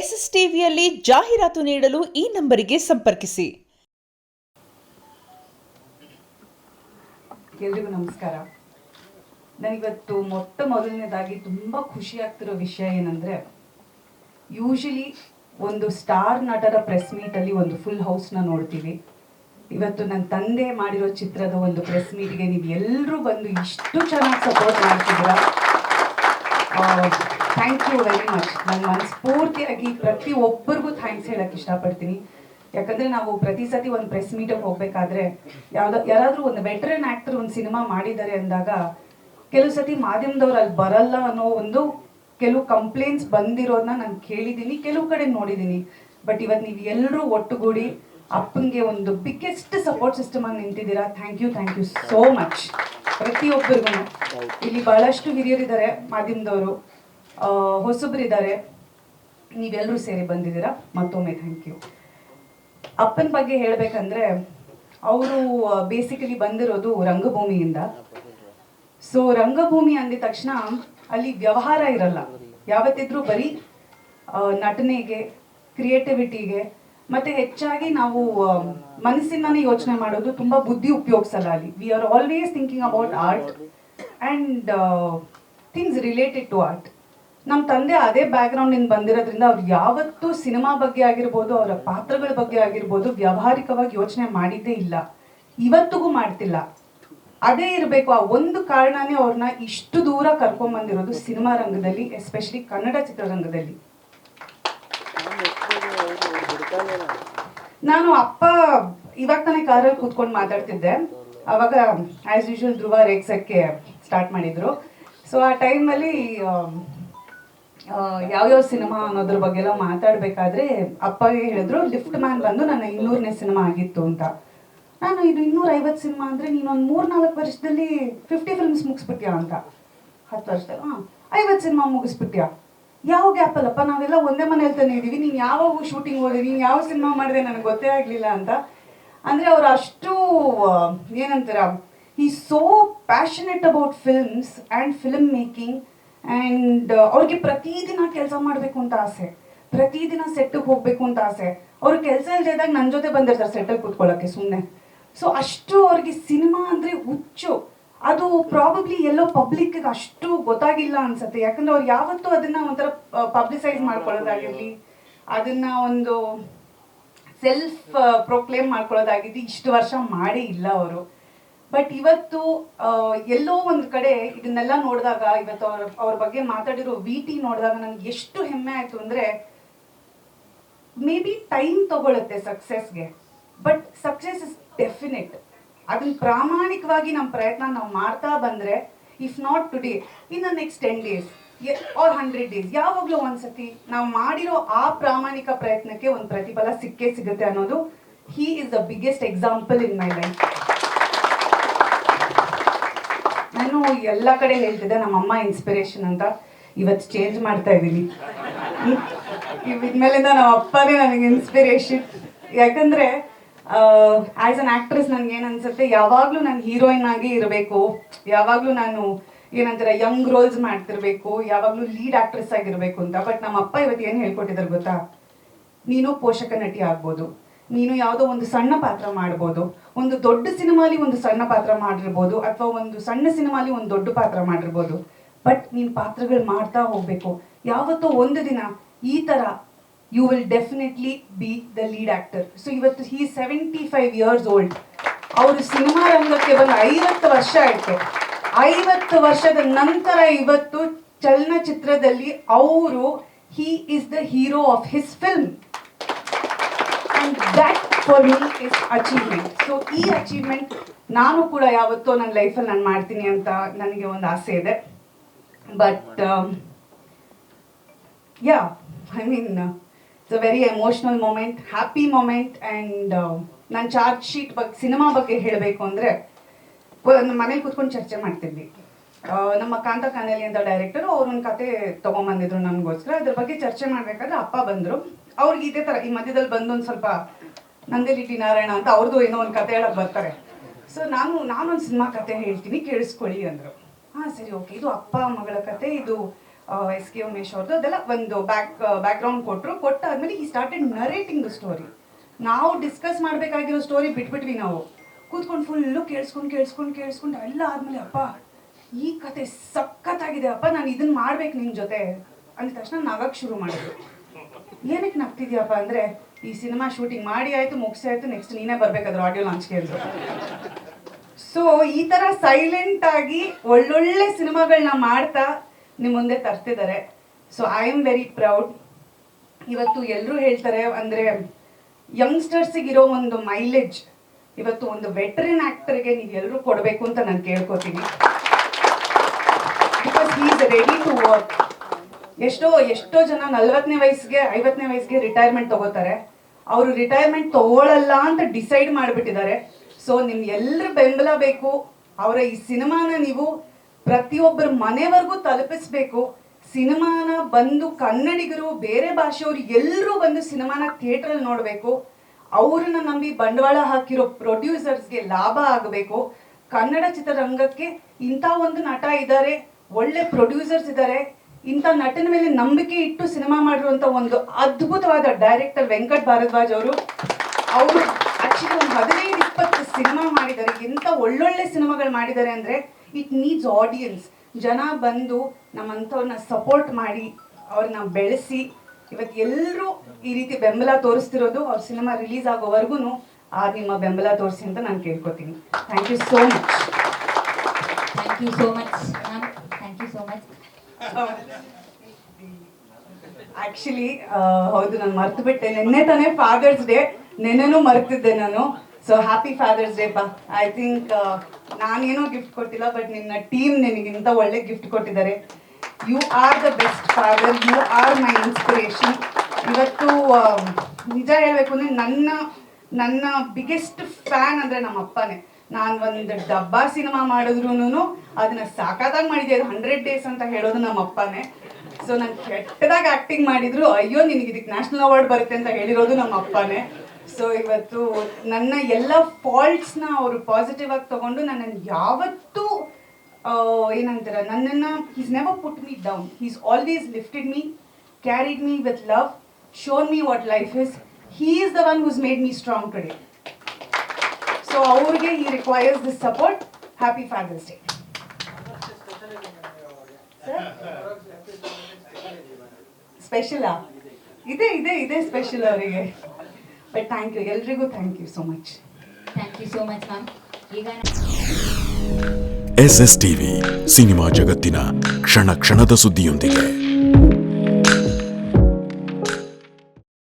S S ಟಿವಿಯಲ್ಲಿ ಜಾಹೀರಾತು ನೀಡಲು ಈ ನಂಬರಿಗೆ ಸಂಪರ್ಕಿಸಿ. ಎಲ್ರಿಗೂ ನಮಸ್ಕಾರ. ನನಗಿವತ್ತು ಮೊದಲನೇದಾಗಿ ತುಂಬ ಖುಷಿ ಆಗ್ತಿರೋ ವಿಷಯ ಏನಂದರೆ, ಯೂಶಲಿ ಒಂದು ಸ್ಟಾರ್ ನಟರ ಪ್ರೆಸ್ ಮೀಟಲ್ಲಿ ಒಂದು ಫುಲ್ ಹೌಸ್ನ ನೋಡ್ತೀವಿ. ಇವತ್ತು ನನ್ನ ತಂದೆ ಮಾಡಿರೋ ಚಿತ್ರದ ಒಂದು ಪ್ರೆಸ್ ಮೀಟ್ಗೆ ನೀವು ಎಲ್ಲರೂ ಬಂದು ಇಷ್ಟು ಚೆನ್ನಾಗಿ ಸಪೋರ್ಟ್ ಮಾಡ್ತಿದ್ದೀರಾ. Thank you very much. ನಾನು ಮನಸ್ಫೂರ್ತಿಯಾಗಿ ಪ್ರತಿಯೊಬ್ಬರಿಗೂ ಥ್ಯಾಂಕ್ಸ್ ಹೇಳಕ್ಕೆ ಇಷ್ಟಪಡ್ತೀನಿ. ಯಾಕಂದರೆ ನಾವು ಪ್ರತಿ ಸತಿ ಒಂದು ಪ್ರೆಸ್ ಮೀಟಿಗೆ ಹೋಗಬೇಕಾದ್ರೆ ಯಾರಾದರೂ ಒಂದು ವೆಟ್ರನ್ ಆ್ಯಕ್ಟರ್ ಒಂದು ಸಿನಿಮಾ ಮಾಡಿದ್ದಾರೆ ಅಂದಾಗ ಕೆಲವು ಸತಿ ಮಾಧ್ಯಮದವ್ರು ಅಲ್ಲಿ ಬರಲ್ಲ ಅನ್ನೋ ಕೆಲವು ಕಂಪ್ಲೇಂಟ್ಸ್ ಬಂದಿರೋದನ್ನ ನಾನು ಕೇಳಿದ್ದೀನಿ, ಕೆಲವು ಕಡೆ ನೋಡಿದ್ದೀನಿ. ಬಟ್ ಇವತ್ತು ನೀವು ಎಲ್ಲರೂ ಒಟ್ಟುಗೂಡಿ ಅಪ್ಪನಿಗೆ ಒಂದು ಬಿಗ್ಗೆಸ್ಟ್ ಸಪೋರ್ಟ್ ಸಿಸ್ಟಮ್ ಆಗಿ ನಿಂತಿದ್ದೀರಾ. ಥ್ಯಾಂಕ್ ಯು ಸೋ ಮಚ್ ಪ್ರತಿಯೊಬ್ಬರಿಗೂ. ಇಲ್ಲಿ ಬಹಳಷ್ಟು ಹಿರಿಯರಿದ್ದಾರೆ, ಮಾಧ್ಯಮದವರು, ಹೊಸಬ್ರಿದ್ದಾರೆ, ನೀವೆಲ್ಲರೂ ಸೇರಿ ಬಂದಿದ್ದೀರಾ. ಮತ್ತೊಮ್ಮೆ ಥ್ಯಾಂಕ್ ಯು. ಅಪ್ಪನ ಬಗ್ಗೆ ಹೇಳಬೇಕಂದ್ರೆ, ಅವರು ಬೇಸಿಕಲಿ ಬಂದಿರೋದು ರಂಗಭೂಮಿಯಿಂದ. ಸೊ ರಂಗಭೂಮಿ ಅಂದಿದ ತಕ್ಷಣ ಅಲ್ಲಿ ವ್ಯವಹಾರ ಇರಲ್ಲ, ಯಾವತ್ತಿದ್ರೂ ಬರೀ ನಟನೆಗೆ, ಕ್ರಿಯೇಟಿವಿಟಿಗೆ, ಮತ್ತೆ ಹೆಚ್ಚಾಗಿ ನಾವು ಮನಸ್ಸಿಂದಾನೇ ಯೋಚನೆ ಮಾಡೋದು, ತುಂಬ ಬುದ್ಧಿ ಉಪಯೋಗಿಸಲ್ಲ ಅಲ್ಲಿ. We are always thinking about art and things related to art. ನಮ್ಮ ತಂದೆ ಅದೇ ಬ್ಯಾಕ್ಗ್ರೌಂಡಿಂದ ಬಂದಿರೋದ್ರಿಂದ ಅವ್ರು ಯಾವತ್ತೂ ಸಿನಿಮಾ ಬಗ್ಗೆ ಆಗಿರ್ಬೋದು, ಅವರ ಪಾತ್ರಗಳ ಬಗ್ಗೆ ಆಗಿರ್ಬೋದು ವ್ಯಾವಹಾರಿಕವಾಗಿ ಯೋಚನೆ ಮಾಡಿದ್ದೇ ಇಲ್ಲ, ಇವತ್ತಿಗೂ ಮಾಡ್ತಿಲ್ಲ. ಅದೇ ಇರಬೇಕು, ಆ ಒಂದು ಕಾರಣನೇ ಅವ್ರನ್ನ ಇಷ್ಟು ದೂರ ಕರ್ಕೊಂಡ್ಬಂದಿರೋದು ಸಿನಿಮಾ ರಂಗದಲ್ಲಿ, ಎಸ್ಪೆಷಲಿ ಕನ್ನಡ ಚಿತ್ರರಂಗದಲ್ಲಿ. ನಾನು ಅಪ್ಪ ಇವಾಗ ತಾನೇ ಕಾರಲ್ಲಿ ಕೂತ್ಕೊಂಡು ಮಾತಾಡ್ತಿದ್ದೆ, ಅವಾಗ ಆ್ಯಸ್ ಯೂಶುವಲ್ ಧ್ರುವ ರೇಗ್ಸಕ್ಕೆ ಸ್ಟಾರ್ಟ್ ಮಾಡಿದ್ರು. ಸೊ ಆ ಟೈಮಲ್ಲಿ ಯಾವ್ಯಾವ ಸಿನಿಮಾ ಅನ್ನೋದ್ರ ಬಗ್ಗೆ ಎಲ್ಲ ಮಾತಾಡಬೇಕಾದ್ರೆ ಅಪ್ಪಗೆ ಹೇಳಿದ್ರು, ಲಿಫ್ಟ್ ಮ್ಯಾನ್ ಬಂದು ನನ್ನ 200ನೇ ಸಿನಿಮಾ ಆಗಿತ್ತು ಅಂತ. ನಾನು ಇದು 250 ಸಿನಿಮಾ ಅಂದರೆ ನೀನೊಂದು 3-4 ವರ್ಷದಲ್ಲಿ 50 ಫಿಲ್ಮ್ಸ್ ಮುಗಿಸ್ಬಿಟ್ಯಾ ಅಂತ. 10 ವರ್ಷದಲ್ಲಿ 50 ಸಿನಿಮಾ ಮುಗಿಸ್ಬಿಟ್ಯಾ? ಯಾವ ಗ್ಯಾಪಲ್ಲಪ್ಪ, ನಾವೆಲ್ಲ ಒಂದೇ ಮನೇಲಿ ತಾನೇ ಇದ್ದೀವಿ, ನೀನು ಯಾವಾಗ ಶೂಟಿಂಗ್ ಹೋದೆ, ನೀನು ಯಾವ ಸಿನಿಮಾ ಮಾಡಿದೆ ನನಗೆ ಗೊತ್ತೇ ಆಗಲಿಲ್ಲ ಅಂತ. ಅಂದರೆ ಅವರು ಅಷ್ಟು ಏನಂತಾರ, ಈ so passionate about films and film making. And ಅವ್ರಿಗೆ ಪ್ರತಿದಿನ ಕೆಲಸ ಮಾಡಬೇಕು ಅಂತ ಆಸೆ, ಪ್ರತಿದಿನ ಸೆಟ್ಟಿಗೆ ಹೋಗಬೇಕು ಅಂತ ಆಸೆ. ಅವ್ರು ಕೆಲಸ ಇಲ್ದಿದ್ದಾಗ ನನ್ನ ಜೊತೆ ಬಂದಿರ್ತಾರೆ ಸೆಟ್ಟಲ್ಲಿ ಕೂತ್ಕೊಳ್ಳೋಕ್ಕೆ ಸುಮ್ಮನೆ. ಸೊ ಅಷ್ಟು ಅವ್ರಿಗೆ ಸಿನಿಮಾ ಅಂದರೆ ಹುಚ್ಚು. ಅದು ಪ್ರಾಬಬ್ಲಿ ಎಲ್ಲೋ ಪಬ್ಲಿಕ್ಗೆ ಅಷ್ಟು ಗೊತ್ತಾಗಿಲ್ಲ ಅನ್ಸುತ್ತೆ, ಯಾಕಂದ್ರೆ ಅವ್ರು ಯಾವತ್ತೂ ಅದನ್ನ ಒಂಥರ ಪಬ್ಲಿಸೈಸ್ ಮಾಡ್ಕೊಳ್ಳೋದಾಗಿರಲಿ, ಅದನ್ನ ಒಂದು ಸೆಲ್ಫ್ ಪ್ರೊಕ್ಲೇಮ್ ಮಾಡ್ಕೊಳ್ಳೋದಾಗಿದ್ದು ಇಷ್ಟು ವರ್ಷ ಮಾಡೇ ಇಲ್ಲ ಅವರು. ಬಟ್ ಇವತ್ತು ಎಲ್ಲೋ ಒಂದು ಕಡೆ ಇದನ್ನೆಲ್ಲ ನೋಡಿದಾಗ, ಇವತ್ತು ಅವ್ರ ಬಗ್ಗೆ ಮಾತಾಡಿರೋ VT ನೋಡಿದಾಗ ನನಗೆ ಎಷ್ಟು ಹೆಮ್ಮೆ ಆಯಿತು ಅಂದರೆ, ಮೇ ಬಿ ಟೈಮ್ ತಗೊಳುತ್ತೆ ಸಕ್ಸಸ್ಗೆ, ಬಟ್ ಸಕ್ಸಸ್ ಇಸ್ ಡೆಫಿನೆಟ್. ಅದನ್ನ ಪ್ರಾಮಾಣಿಕವಾಗಿ ನಮ್ಮ ಪ್ರಯತ್ನ ನಾವು ಮಾಡ್ತಾ ಬಂದರೆ, if not today, in the next 10 days or 100 days, ಯಾವಾಗಲೂ ಒಂದ್ಸತಿ ನಾವು ಮಾಡಿರೋ ಆ ಪ್ರಾಮಾಣಿಕ ಪ್ರಯತ್ನಕ್ಕೆ ಒಂದು ಪ್ರತಿಫಲ ಸಿಕ್ಕೇ ಸಿಗುತ್ತೆ ಅನ್ನೋದು, he is the biggest example in my life. ನಾನು ಎಲ್ಲ ಕಡೆ ಹೇಳ್ತಿದ್ದೆ ನಮ್ಮಮ್ಮ ಇನ್ಸ್ಪಿರೇಷನ್ ಅಂತ, ಇವತ್ತು ಚೇಂಜ್ ಮಾಡ್ತಾ ಇದ್ದೀನಿ. ಇದ್ಮೇಲಿಂದ ನಮ್ಮ ಅಪ್ಪನೇ ನನಗೆ ಇನ್ಸ್ಪಿರೇಷನ್. ಯಾಕಂದರೆ ಆ್ಯಸ್ ಅನ್ ಆ್ಯಕ್ಟ್ರೆಸ್ ನನಗೆ ಏನು ಅನ್ಸುತ್ತೆ, ಯಾವಾಗಲೂ ನಾನು ಹೀರೋಯಿನ್ ಆಗಿ ಇರಬೇಕು, ಯಾವಾಗಲೂ ನಾನು ಏನಂತಾರೆ ಯಂಗ್ ರೋಲ್ಸ್ ಮಾಡ್ತಿರ್ಬೇಕು, ಯಾವಾಗಲೂ ಲೀಡ್ ಆ್ಯಕ್ಟ್ರೆಸ್ ಆಗಿರಬೇಕು ಅಂತ. ಬಟ್ ನಮ್ಮ ಅಪ್ಪ ಇವತ್ತು ಏನು ಹೇಳ್ಕೊಟ್ಟಿದ್ದಾರೆ ಗೊತ್ತಾ, ನೀನು ಪೋಷಕ ನಟಿ ಆಗ್ಬೋದು, ನೀನು ಯಾವುದೋ ಒಂದು ಸಣ್ಣ ಪಾತ್ರ ಮಾಡ್ಬೋದು, ಒಂದು ದೊಡ್ಡ ಸಿನಿಮಾಲಿ ಒಂದು ಸಣ್ಣ ಪಾತ್ರ ಮಾಡಿರ್ಬೋದು, ಅಥವಾ ಒಂದು ಸಣ್ಣ ಸಿನಿಮಾಲಿ ಒಂದು ದೊಡ್ಡ ಪಾತ್ರ ಮಾಡಿರ್ಬೋದು. ಬಟ್ ನೀನು ಪಾತ್ರಗಳು ಮಾಡ್ತಾ ಹೋಗಬೇಕು, ಯಾವತ್ತೋ ಒಂದು ದಿನ ಈ ಥರ you will definitely be the lead actor. So ಇವತ್ತು ಹಿ 75 years old. ಅವರು ಸಿನಿಮಾ ರಂಗಕ್ಕೆ ಬಂದು 50 ವರ್ಷ ಆಯ್ತು. 50 ವರ್ಷದ ನಂತರ ಇವತ್ತು ಚಲನಚಿತ್ರದಲ್ಲಿ ಅವರು he is the hero of his film. And that for me is achievement. So ಈ ಅಚೀವ್ಮೆಂಟ್ ನಾನು ಕೂಡ ಯಾವತ್ತೋ ನನ್ನ ಲೈಫಲ್ಲಿ ನಾನು ಮಾಡ್ತೀನಿ ಅಂತ ನನಗೆ ಒಂದು ಆಸೆ ಇದೆ. But yeah, I mean it's a very emotional moment, happy moment. And ನಾನು ಚಾರ್ಜ್ ಶೀಟ್ ಬಗ್ಗೆ, ಸಿನಿಮಾ ಬಗ್ಗೆ ಹೇಳಬೇಕು ಅಂದರೆ, ನಮ್ಮ ಮನೇಲಿ ಕೂತ್ಕೊಂಡು ಚರ್ಚೆ ಮಾಡ್ತಿದ್ವಿ. ನಮ್ಮ ಕಾಂತ ಕಾನೇಲಿ ಅಂತ ಡೈರೆಕ್ಟರು ಅವ್ರೊಂದು ಕತೆ ತೊಗೊಂಬಂದಿದ್ರು ನನಗೋಸ್ಕರ. ಅದ್ರ ಬಗ್ಗೆ ಚರ್ಚೆ ಮಾಡಬೇಕಾದ್ರೆ ಅಪ್ಪ ಬಂದರು. ಅವ್ರಿಗೆ ಇದೇ ಥರ ಈ ಮಧ್ಯದಲ್ಲಿ ಬಂದು ಒಂದು ಸ್ವಲ್ಪ ನಂದೇಲಿ ಟಿ ನಾರಾಯಣ ಅಂತ ಅವ್ರದ್ದು ಏನೋ ಒಂದು ಕತೆ ಹೇಳಕ್ಕೆ ಬರ್ತಾರೆ. ಸೊ ನಾನೊಂದು ಸಿನಿಮಾ ಕತೆ ಹೇಳ್ತೀನಿ ಕೇಳಿಸ್ಕೊಳ್ಳಿ ಅಂದರು. ಹಾಂ ಸರಿ ಓಕೆ, ಇದು ಅಪ್ಪ ಮಗಳ ಕತೆ, ಇದು ಎಸ್ ಕೆ ಉಮೇಶ್ ಅವ್ರದ್ದು ಅದೆಲ್ಲ ಒಂದು ಬ್ಯಾಕ್ಗ್ರೌಂಡ್ ಕೊಟ್ಟಾದ್ಮೇಲೆ ಈ ಸ್ಟಾರ್ಟೆಡ್ ನರೇಟಿಂಗ್ ದ ಸ್ಟೋರಿ. ನಾವು ಡಿಸ್ಕಸ್ ಮಾಡಬೇಕಾಗಿರೋ ಸ್ಟೋರಿ ಬಿಟ್ಬಿಟ್ವಿ. ನಾವು ಕೂತ್ಕೊಂಡು ಫುಲ್ಲು ಕೇಳಿಸ್ಕೊಂಡು ಎಲ್ಲ ಆದಮೇಲೆ ಅಪ್ಪ ಈ ಕತೆ ಸಖತ್ತಾಗಿದೆ ಅಪ್ಪ, ನಾನು ಇದನ್ನು ಮಾಡ್ಬೇಕು ನಿನ್ನ ಜೊತೆ ಅಂದ ತಕ್ಷಣ ನಗಕ್ಕೆ ಶುರು ಮಾಡಿದ್ರು. ಏನಕ್ಕೆ ನಗ್ತಿದ್ಯಪ್ಪ ಅಂದರೆ, ಈ ಸಿನಿಮಾ ಶೂಟಿಂಗ್ ಮಾಡಿ ಆಯಿತು, ಮುಗಿಸಿ ಆಯಿತು, ನೆಕ್ಸ್ಟ್ ನೀನೇ ಬರಬೇಕಾದ್ರೆ ಆಡಿಯೋ ಲಾಂಚ್ಗೆ ಅಂದರು. ಸೊ ಈ ಥರ ಸೈಲೆಂಟಾಗಿ ಒಳ್ಳೊಳ್ಳೆ ಸಿನಿಮಾಗಳನ್ನ ಮಾಡ್ತಾ ನಿಮ್ಮ ಮುಂದೆ ತರ್ತಿದ್ದಾರೆ. So I am very proud. ಇವತ್ತು ಎಲ್ಲರೂ ಹೇಳ್ತಾರೆ ಅಂದರೆ ಯಂಗ್ಸ್ಟರ್ಸಿಗೆ ಇರೋ ಒಂದು ಮೈಲೇಜ್ ಇವತ್ತು ಒಂದು ವೆಟರನ್ ಆ್ಯಕ್ಟರ್ಗೆ ನೀವು ಎಲ್ಲರೂ ಕೊಡಬೇಕು ಅಂತ ನಾನು ಕೇಳ್ಕೊತೀನಿ. Because he is ready to work. ಎಷ್ಟೋ ಜನ 40ನೇ ವಯಸ್ಸಿಗೆ 50ನೇ ವಯಸ್ಸಿಗೆ ರಿಟೈರ್ಮೆಂಟ್ ತಗೋತಾರೆ. ಅವರು ರಿಟೈರ್ಮೆಂಟ್ ತಗೊಳ್ಳಲ್ಲ ಅಂತ ಡಿಸೈಡ್ ಮಾಡಿಬಿಟ್ಟಿದ್ದಾರೆ. ಸೊ ನಿಮ್ಗೆ ಎಲ್ಲರ ಬೆಂಬಲ ಬೇಕು. ಅವರ ಈ ಸಿನಿಮಾನ ನೀವು ಪ್ರತಿಯೊಬ್ಬರ ಮನೆವರೆಗೂ ತಲುಪಿಸ್ಬೇಕು. ಸಿನಿಮಾನ ಬಂದು ಕನ್ನಡಿಗರು, ಬೇರೆ ಭಾಷೆಯವರು ಎಲ್ಲರೂ ಬಂದು ಸಿನಿಮಾನ ಥಿಯೇಟ್ರಲ್ಲಿ ನೋಡಬೇಕು. ಅವ್ರನ್ನ ನಂಬಿ ಬಂಡವಾಳ ಹಾಕಿರೋ ಪ್ರೊಡ್ಯೂಸರ್ಸ್ಗೆ ಲಾಭ ಆಗಬೇಕು. ಕನ್ನಡ ಚಿತ್ರರಂಗಕ್ಕೆ ಇಂಥ ಒಂದು ನಟ ಇದ್ದಾರೆ, ಒಳ್ಳೆ ಪ್ರೊಡ್ಯೂಸರ್ಸ್ ಇದ್ದಾರೆ, ಇಂಥ ನಟನ ಮೇಲೆ ನಂಬಿಕೆ ಇಟ್ಟು ಸಿನಿಮಾ ಮಾಡಿರುವಂಥ ಒಂದು ಅದ್ಭುತವಾದ ಡೈರೆಕ್ಟರ್ ವೆಂಕಟ್ ಭಾರದ್ವಾಜ್ ಅವರು ಆಕ್ಚುಲಿ ಒಂದು 15-20 ಸಿನಿಮಾ ಮಾಡಿದ್ದಾರೆ. ಎಂಥ ಒಳ್ಳೊಳ್ಳೆ ಸಿನಿಮಾಗಳು ಮಾಡಿದ್ದಾರೆ ಅಂದರೆ ಇಟ್ ನೀಡ್ಸ್ ಆಡಿಯನ್ಸ್. ಜನ ಬಂದು ನಮ್ಮಂಥವ್ರನ್ನ ಸಪೋರ್ಟ್ ಮಾಡಿ ಅವ್ರನ್ನ ಬೆಳೆಸಿ ಇವತ್ತು ಎಲ್ಲರೂ ಈ ರೀತಿ ಬೆಂಬಲ ತೋರಿಸ್ತಿರೋದು ಅವ್ರ ಸಿನಿಮಾ ರಿಲೀಸ್ ಆಗೋವರೆಗೂ ನಿಮ್ಮ ಬೆಂಬಲ ತೋರಿಸಿ ಅಂತ ನಾನು ಕೇಳ್ಕೊತೀನಿ. Thank you so much. Thank you so much ma'am, thank you so much. Actually ಹೌದು, ನಾನು ಮರ್ತು ಬಿಟ್ಟೆ. ನಿನ್ನೆ ತಾನೇ ಫಾದರ್ಸ್ ಡೇ, ನೆನ್ನೆನೂ ಮರ್ತಿದ್ದೆ ನಾನು. ಸೊ ಹ್ಯಾಪಿ ಫಾದರ್ಸ್ ಡೇ ಬಾ. ಐ ಥಿಂಕ್ ನಾನೇನೋ ಗಿಫ್ಟ್ ಕೊಟ್ಟಿಲ್ಲ, ಬಟ್ ನಿನ್ನ ಟೀಮ್ ನಿನಗಿಂತ ಒಳ್ಳೆ ಗಿಫ್ಟ್ ಕೊಟ್ಟಿದ್ದಾರೆ. You are the best father, you are my inspiration. ಇವತ್ತು ನಿಜ ಹೇಳಬೇಕು ಅಂದರೆ ನನ್ನ ಬಿಗ್ಗೆಸ್ಟ್ ಫ್ಯಾನ್ ಅಂದರೆ ನಮ್ಮ ಅಪ್ಪನೇ. ನಾನು ಒಂದು ಡಬ್ಬಾ ಸಿನಿಮಾ ಮಾಡಿದ್ರು ಅದನ್ನ ಸಾಕಾದಾಗ ಮಾಡಿದ್ದೆ. ಅದು 100 days ಅಂತ ಹೇಳೋದು ನಮ್ಮ ಅಪ್ಪನೇ. ಸೊ ನಾನು ಕೆಟ್ಟದಾಗ ಆ್ಯಕ್ಟಿಂಗ್ ಮಾಡಿದ್ರು, ಅಯ್ಯೋ ನಿನಗೆ ಇದಕ್ಕೆ ನ್ಯಾಷನಲ್ ಅವಾರ್ಡ್ ಬರುತ್ತೆ ಅಂತ ಹೇಳಿರೋದು ನಮ್ಮ ಅಪ್ಪನೇ. ಸೊ ಇವತ್ತು ನನ್ನ ಎಲ್ಲ ಫಾಲ್ಟ್ಸ್ನ ಅವರು ಪಾಸಿಟಿವ್ ಆಗಿ ತೊಗೊಂಡು ನನ್ನನ್ನು ಯಾವತ್ತೂ ಏನಂತಾರೆ, ನನ್ನನ್ನು he's never put me down. He's always lifted me, carried me with love, shown me what life is. He is the one who's made me strong today. So ಅವ್ರಿಗೆ he requires this support. Happy father's day. ಸ್ಪೆಷಲಾ? ಇದೆ special ಅವರಿಗೆ. But thank you, ಎಲ್ರಿಗೂ thank you so much. Thank you so much ma'am. ಈಗ SS TV cinema ಜಗತ್ತಿನ ಕ್ಷಣ ಕ್ಷಣದ ಸುದ್ದಿಯೊಂದಿಗೆ.